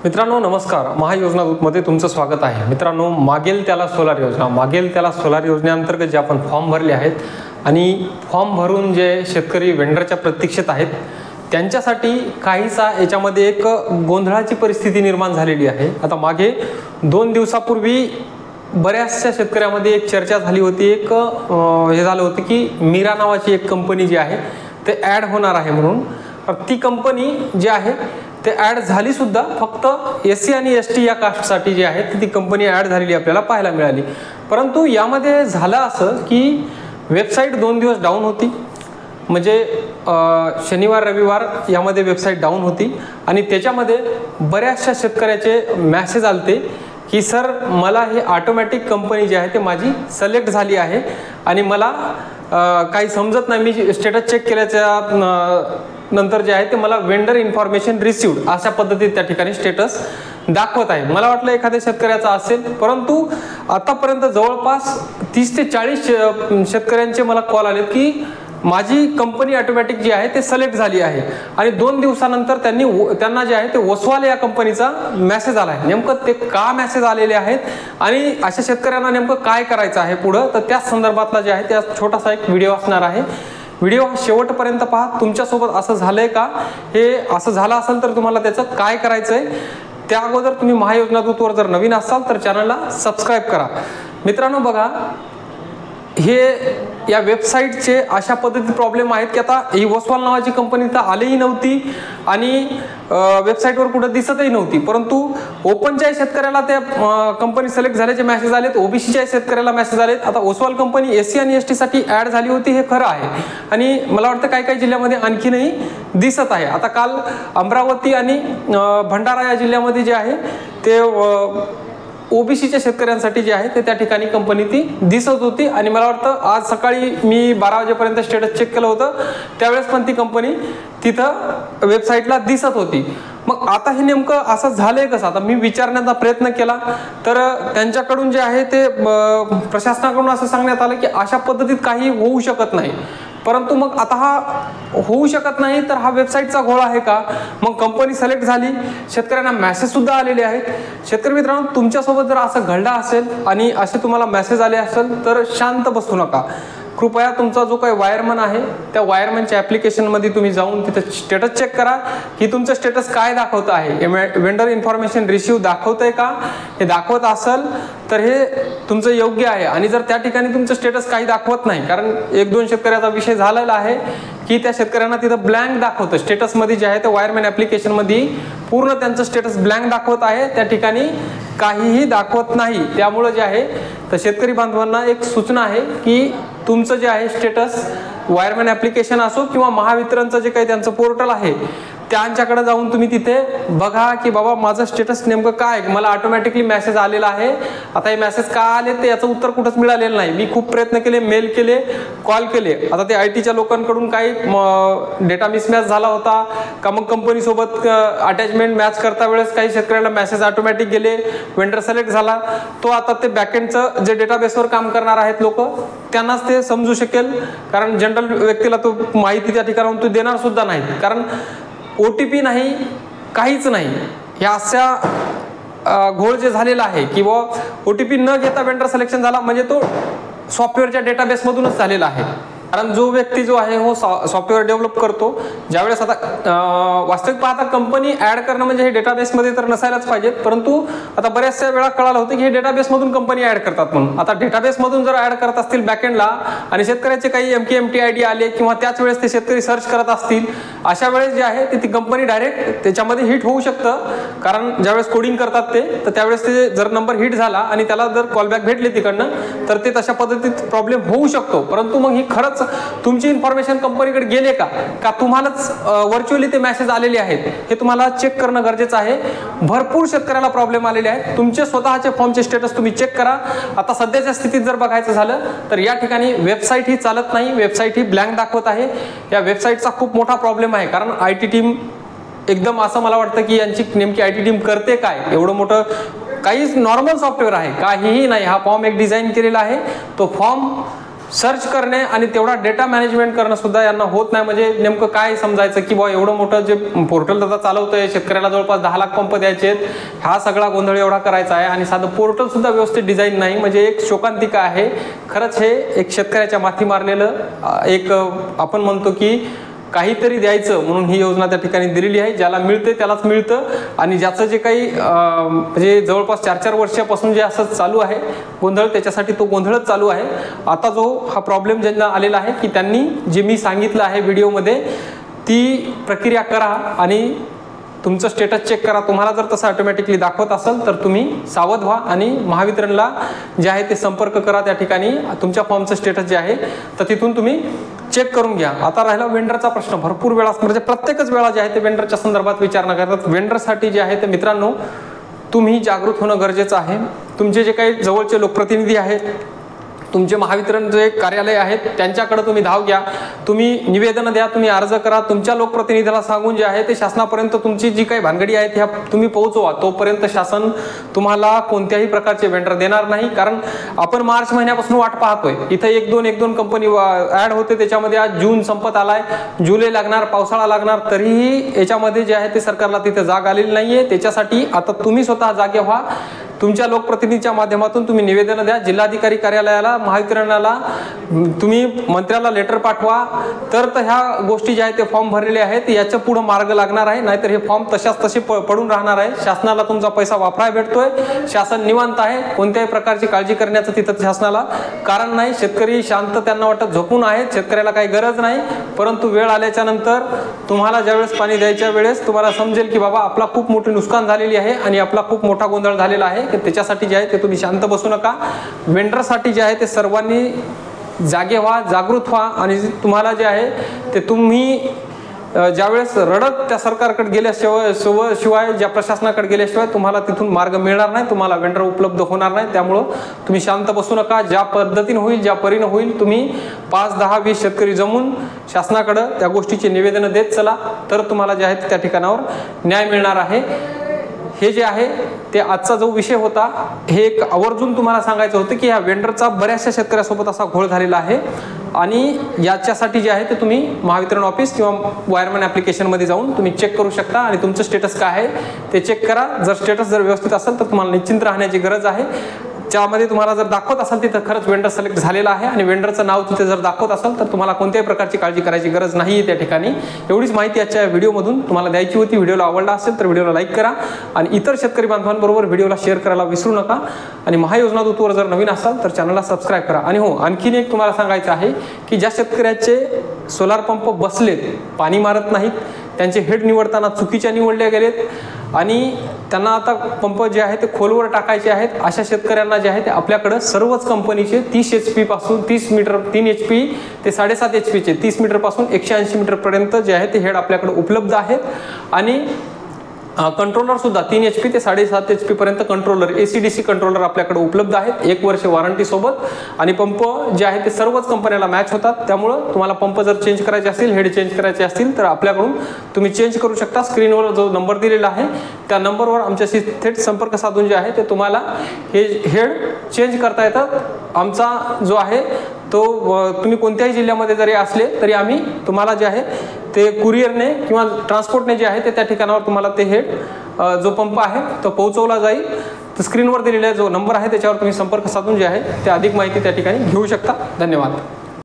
मित्रांनो नमस्कार, महायोजना दूतमध्ये तुमचं स्वागत आहे। मित्रांनो, मागेल त्याला सोलार योजनेअंतर्गत जे आपण फॉर्म भरले आहेत आणि फॉर्म भरून जे शेतकरी वेंडरच्या प्रतीक्षेत आहेत त्यांच्यासाठी काहीसा याच्यामध्ये एक गोंधळाची परिस्थिती निर्माण झालेली आहे। आता मागे 2 दिवसापूर्वी बऱ्याचशा शेतकऱ्यामध्ये एक चर्चा झाली होती, एक हे झालं होतं की मीरा नावाची एक कंपनी जी आहे ते ॲड होणार आहे म्हणून। ती कंपनी जी आहे ते ॲड झाली सुद्धा, फक्त SC आणि ST या कास्टसाठी जी आहे ती कंपनी ॲड झालेली आपल्याला पाहायला मिळाली। परंतु यामध्ये झालं असं की वेबसाईट 2 दिवस डाऊन होती, म्हणजे शनिवार रविवार यामध्ये वेबसाईट डाऊन होती आणि त्याच्यामध्ये बऱ्याचशा शेतकऱ्याचे मेसेज आलते की सर मला ही ऑटोमॅटिक कंपनी जी आहे ते माझी सिलेक्ट झाली आहे आणि मला काही समजत नाही, मी स्टेटस चेक केल्याच्या नंतर जे आहे ते मला वेंडर इन्फॉर्मेशन रिसिव्ड अशा पद्धतीत त्या ठिकाणी स्टेटस दाखवत आहे। मला वाटलं एखाद्या शेतकऱ्याचा असेल, परंतु आतापर्यंत जवळपास 30 ते 40 शेतकऱ्यांचे मला कॉल आले की माझी कंपनी ऑटोमॅटिक जी आहे ते सिलेक्ट झाली आहे आणि 2 दिवसानंतर त्यांना जे आहे ते ओसवाल या कंपनीचा मेसेज आला आहे। नेमकं ते का मेसेज आलेले आहेत आणि अशा शेतकऱ्यांना नेमकं काय करायचं आहे पुढं, तर त्या संदर्भातला जे आहे त्या छोटासा एक व्हिडिओ असणार आहे। व्हिडिओ शेवटपर्यंत पहा। तुमच्यासोबत असं झालंय का, हे असं झालं असेल तर तुम्हाला त्याचं काय करायचंय, त्या अगोदर तुम्ही महायोजना दूतवर जर नवीन असाल तर चॅनलला सबस्क्राईब करा। मित्रांनो बघा, हे या वेबसाईटचे अशा पद्धतीत प्रॉब्लेम आहेत की आता ही ओसवाल नावाची कंपनी तर आलीही नव्हती आणि वेबसाईटवर कुठं दिसतही नव्हती, परंतु ओपनच्या शेतकऱ्याला त्या कंपनी सिलेक्ट झाल्याचे मेसेज आलेत, ओबीसीच्या शेतकऱ्याला मेसेज आलेत। आता ओसवाल कंपनी SC आणि ST साठी ॲड झाली होती हे खरं आहे आणि मला वाटतं काही जिल्ह्यामध्ये आणखीनही दिसत आहे। आता काल अमरावती आणि भंडारा या जिल्ह्यामध्ये जे आहे ते ओबीसीच्या शेतकऱ्यांसाठी जे आहे ते त्या ठिकाणी कंपनी ती दिसत होती आणि मला वाटतं आज सकाळी मी 12 वाजेपर्यंत स्टेटस चेक केलं होतं, त्यावेळेस पण ती कंपनी तिथं वेबसाईटला दिसत होती। मग आता हे नेमकं असं झालंय कसं, आता मी विचारण्याचा प्रयत्न केला तर त्यांच्याकडून जे आहे ते प्रशासनाकडून असं सांगण्यात आलं की अशा पद्धतीत काही होऊ शकत नाही। परंतु मग आता हा होऊ शकत नाही तर हा वेबसाईटचा घोळ आहे का? मग कंपनी सिलेक्ट झाली, शेतकऱ्यांना मेसेज सुद्धा आलेले आहेत। शेतकरी मित्रांनो, तुमच्यासोबत जर असं घडलं असेल आणि असे तुम्हाला मेसेज आले असेल तर शांत बसू नका। कृपया तुमचा जो काही वायरमन आहे त्या वायरमनच्या ॲप्लिकेशनमध्ये तुम्ही जाऊन तिथं स्टेटस चेक करा की तुमचं स्टेटस काय दाखवत आहे, वेंडर इन्फॉर्मेशन रिसिव्ह दाखवतंय का। हे दाखवत असेल तर हे तुमचं योग्य आहे आणि जर त्या ठिकाणी तुमचं स्टेटस काही दाखवत नाही, कारण 1-2 शेतकऱ्याचा विषय झालेला आहे की त्या शेतकऱ्यांना तिथं ब्लँक दाखवतं स्टेटसमध्ये जे आहे ते वायरमॅन ॲप्लिकेशनमध्ये पूर्ण त्यांचं स्टेटस ब्लँक दाखवत आहे, त्या ठिकाणी काहीही दाखवत नाही। त्यामुळे जे आहे तर शेतकरी बांधवांना एक सूचना आहे की तुमचं जे आहे स्टेटस वायरमॅन ॲप्लिकेशन असो किंवा महावितरणचं जे काही त्यांचं पोर्टल आहे त्यांच्याकडे जाऊन तुम्ही तिथे बघा की बाबा माझं स्टेटस नेमकं काय, मला ऑटोमॅटिकली मेसेज आलेला आहे। आता हे मेसेज का आले ते याचं उत्तर कुठंच मिळालेलं नाही। मी खूप प्रयत्न केले, मेल केले, कॉल केले। आता ते ITच्या लोकांकडून काही डेटा मिसमॅच झाला होता का, मग कंपनीसोबत अटॅचमेंट मॅच करता वेळेस काही शेतकऱ्याला मेसेज ऑटोमॅटिक गेले, वेंडर सिलेक्ट झाला, तो आता ते बॅकएंडचं जे डेटाबेसवर काम करणार आहेत लोक त्यांनाच ते समजू शकेल, कारण जनरल व्यक्तीला तो माहिती त्या ठिकाणाहून तो देणार सुद्धा नाही, कारण OTP नाही, काहीच नाही। ह्या अशा घोळ जे झालेला आहे की OTP न घेता वेंडर सिलेक्शन झाला म्हणजे तो सॉफ्टवेअरच्या डेटाबेसमधूनच झालेला आहे। कारण जो व्यक्ती जो आहे हो सॉफ्टवेअर डेव्हलप करतो, ज्यावेळेस आता वास्तविक पाहता कंपनी ॲड करणं म्हणजे हे डेटाबेसमध्ये तर नसायलाच पाहिजेत, परंतु आता बऱ्याचशा वेळा कळालं होतं की हे डेटाबेसमधून कंपनी ॲड करतात म्हणून। आता डेटाबेसमधून जर ॲड करत असतील बॅकएंडला आणि शेतकऱ्याचे काही MKMT ID आले किंवा त्याच वेळेस ते शेतकरी सर्च करत असतील, अशा वेळेस जे आहे ती कंपनी डायरेक्ट त्याच्यामध्ये हिट होऊ शकतं, कारण ज्यावेळेस कोडिंग करतात ते तर त्यावेळेस ते जर नंबर हिट झाला आणि त्याला जर कॉलबॅक भेटले तिकडनं तर ते तशा पद्धतीत प्रॉब्लेम होऊ शकतो। परंतु मग ही खरंच तुमची इन्फॉर्मेशन कंपनीकडे गेले का तुम्हालाच व्हर्च्युअली ते मेसेज आलेले आहेत हे तुम्हाला चेक करणं गरजेचं आहे। भरपूर शेतकऱ्याला प्रॉब्लेम आलेले आहेत। तुमचे स्वतःचे फॉर्मचे स्टेटस तुम्ही चेक करा। आता सध्याच्या स्थितीत जर बघायचं झालं तर या ठिकाणी वेबसाईट ही चालत नाही, वेबसाईट ही ब्लँक दाखवत आहे। या वेबसाईटचा खूप मोठा प्रॉब्लेम आहे, कारण IT टीम एकदम असं मला वाटतं की यांची नेमकी IT टीम करते काय, एवढं मोठं काहीच नॉर्मल सॉफ्टवेअर आहे, काहीही नाही। हा फॉर्म एक डिझाईन केलेला आहे, तो फॉर्म सर्च करणे आणि तेवढा डेटा मॅनेजमेंट करणं सुद्धा यांना होत नाही. म्हणजे नेमकं काय समजायचं की एवढं मोठं जे पोर्टल आता चालवतोय, शेतकऱ्याला जवळपास 10 लाख पंप द्यायचे आहेत, हा सगळा गोंधळ एवढा करायचा आहे आणि साधं पोर्टल सुद्धा व्यवस्थित डिझाईन नाही. म्हणजे एक शोकांतिका आहे. खरंच हे एक शेतकऱ्याच्या माथी मारलेलं एक आपण म्हणतो की काहीतरी द्यायचं म्हणून ही योजना त्या ठिकाणी दिलेली आहे. ज्याला मिळते त्यालाच मिळतं आणि ज्याचं जे काही म्हणजे जवळपास 4-4 वर्षापासून जे असं चालू आहे गोंधळ, त्याच्यासाठी तो गोंधळच चालू आहे. आता जो हा प्रॉब्लेम ज्यांना आलेला आहे की त्यांनी जे मी सांगितलं आहे व्हिडिओमध्ये ती प्रक्रिया करा आणि तुमचं स्टेटस चेक करा. तुम्हाला जर तसं ऑटोमॅटिकली दाखवत असेल तर तुम्ही सावध व्हा आणि महावितरणला जे आहे ते संपर्क करा. त्या ठिकाणी तुमच्या फॉर्मचं स्टेटस जे आहे तर तिथून तुम्ही चेक करून घ्या. आता राहिला वेंडरचा प्रश्न. भरपूर वेळा म्हणजे प्रत्येकच वेळा जे आहे ते वेंडरच्या संदर्भात विचारणा करतात. वेंडरसाठी जे आहे ते मित्रांनो तुम्ही जागृत होणं गरजेचं आहे. तुमचे जे काही जवळचे लोकप्रतिनिधी आहेत, तुमचे महावितरण जे कार्यालय आहेत त्यांच्याकडे तुम्ही धाव घ्या, तुम्ही निवेदन द्या, तुम्ही अर्ज करा. तुमच्या लोकप्रतिनिधीला सांगून जे आहे ते शासनापर्यंत तुमची जी काही भानगडी आहेत ह्या तुम्ही पोहोचवा. तोपर्यंत शासन तुम्हाला कोणत्याही प्रकारचे वेंडर देणार नाही. कारण आपण मार्च महिन्यापासून वाट पाहतोय. इथं एक दोन कंपनी ऍड होते, त्याच्यामध्ये आज जून संपत आलाय, जुलै लागणार, पावसाळा लागणार, तरीही याच्यामध्ये जे आहे ते सरकारला तिथे जाग आलेली नाहीये. त्याच्यासाठी आता तुम्ही स्वतः जागे व्हा. तुमच्या लोकप्रतिनिधीच्या माध्यमातून तुम्ही निवेदन द्या. जिल्हाधिकारी कार्यालयाला, महावितरणाला, तुम्ही मंत्र्याला लेटर पाठवा. तर ह्या गोष्टी ज्या आहेत ते फॉर्म भरलेले आहेत याच्या पुढे मार्ग लागणार आहे. नाहीतर हे फॉर्म तशाच तसे पडून राहणार आहे. शासनाला तुमचा पैसा वापरायला भेटतोय, शासन निवांत आहे, कोणत्याही प्रकारची काळजी करण्याचं तिथं शासनाला कारण नाही. शेतकरी शांत, त्यांना वाटत झोपून आहेत, शेतकऱ्याला काही गरज नाही. परंतु वेळ आल्याच्या नंतर तुम्हाला ज्यावेळेस पाणी द्यायच्या वेळेस तुम्हाला समजेल की बाबा आपला खूप मोठी नुकसान झालेली आहे आणि आपला खूप मोठा गोंधळ झालेला आहे. त्याच्यासाठी जे आहे ते तुम्ही शांत बसू नका. वेंडरसाठी जे आहे ते सर्वांनी जागे व्हा, जागृत व्हा आणि तुम्हाला जे आहे ते तुम्ही ज्यावेळेस रडत त्या सरकारकडे गेल्याशिवाय ज्या प्रशासनाकडे गेल्याशिवाय तुम्हाला तिथून मार्ग मिळणार नाही, तुम्हाला वेंडर उपलब्ध होणार नाही. त्यामुळं तुम्ही शांत बसू नका. ज्या पद्धतीने होईल, ज्या परीने होईल, तुम्ही 5, 10, 20 शेतकरी जमून शासनाकडे त्या गोष्टीचे निवेदन देत चला. तर तुम्हाला जे आहे त्या ठिकाणावर न्याय मिळणार आहे. हे जे आहे ते आजचा जो विषय होता, हे एक आवर्जून तुम्हाला सांगायचं होतं की ह्या वेंडरचा बऱ्याचशा शेतकऱ्यासोबत असा घोळ झालेला आहे आणि याच्यासाठी जे आहे ते तुम्ही महावितरण ऑफिस किंवा वायरमॅन ॲप्लिकेशनमध्ये जाऊन तुम्ही चेक करू शकता आणि तुमचं स्टेटस काय आहे ते चेक करा. जर स्टेटस जर व्यवस्थित असेल तर तुम्हाला निश्चिंत राहण्याची गरज आहे. ज्यामध्ये तुम्हाला जर दाखवत असेल तिथं खरंच वेंडर सिलेक्ट झालेला आहे आणि वेंडरचं नाव तिथे जर दाखवत असेल तर तुम्हाला कोणत्याही प्रकारची काळजी करायची गरज नाही आहे त्या ठिकाणी. एवढीच माहिती आजच्या व्हिडिओमधून तुम्हाला द्यायची होती. व्हिडिओला आवडला असेल तर व्हिडिओला लाईक करा आणि इतर शेतकरी बांधवांबरोबर व्हिडिओला शेअर करायला विसरू नका. आणि महायोजना दूतवर जर नवीन असाल तर चॅनलला सबस्क्राईब करा. आणि हो, आणखीन एक तुम्हाला सांगायचं आहे की ज्या शेतकऱ्याचे सोलार पंप बसलेत, पाणी मारत नाहीत, त्यांचे हेड निवडताना चुकीच्या निवडले गेलेत आणि त्यांना आता पंप जे आहे ते खोलवर टाकायचे आहेत, अशा शेतकऱ्यांना जे आहे ते आपल्याकडे सर्वच कंपनीचे 30 HP पासून 30 मीटर, 3 HP ते 7.5 HP 30 मीटर पासून 180 मीटर पर्यंत जे आहे ते हेड आपल्याकडे उपलब्ध आहेत. आणि कंट्रोलर सुद्धा 3 HP ते 7.5 HP पर्यंत कंट्रोलर, AC/DC कंट्रोलर आपल्याकडे उपलब्ध आहेत 1 वर्ष वॉरंटी सोबत. आणि पंप जे आहे ते सर्वच कंपन्याला मॅच होतात. त्यामुळं तुम्हाला पंप जर चेंज करायचे असतील, हेड चेंज करायचे असतील तर आपल्याकडून तुम्ही चेंज करू शकता. स्क्रीनवर जो नंबर दिलेला आहे त्या नंबरवर आमच्याशी थेट संपर्क साधून जे आहे ते तुम्हाला हे हेड चेंज करता येतात. आमचा जो आहे तो तुम्ही कोणत्याही जिल्ह्यामध्ये जरी असले तरी आम्ही तुम्हाला जे आहे ते कुरिअरने किंवा ट्रान्सपोर्टने जे आहे ते त्या ठिकाणावर तुम्हाला ते हेड जो पंप आहे तो पोहोचवला जाईल. तर स्क्रीनवर दिलेला जो नंबर आहे त्याच्यावर तुम्ही संपर्क साधून जे आहे ते अधिक माहिती त्या ठिकाणी घेऊ शकता. धन्यवाद.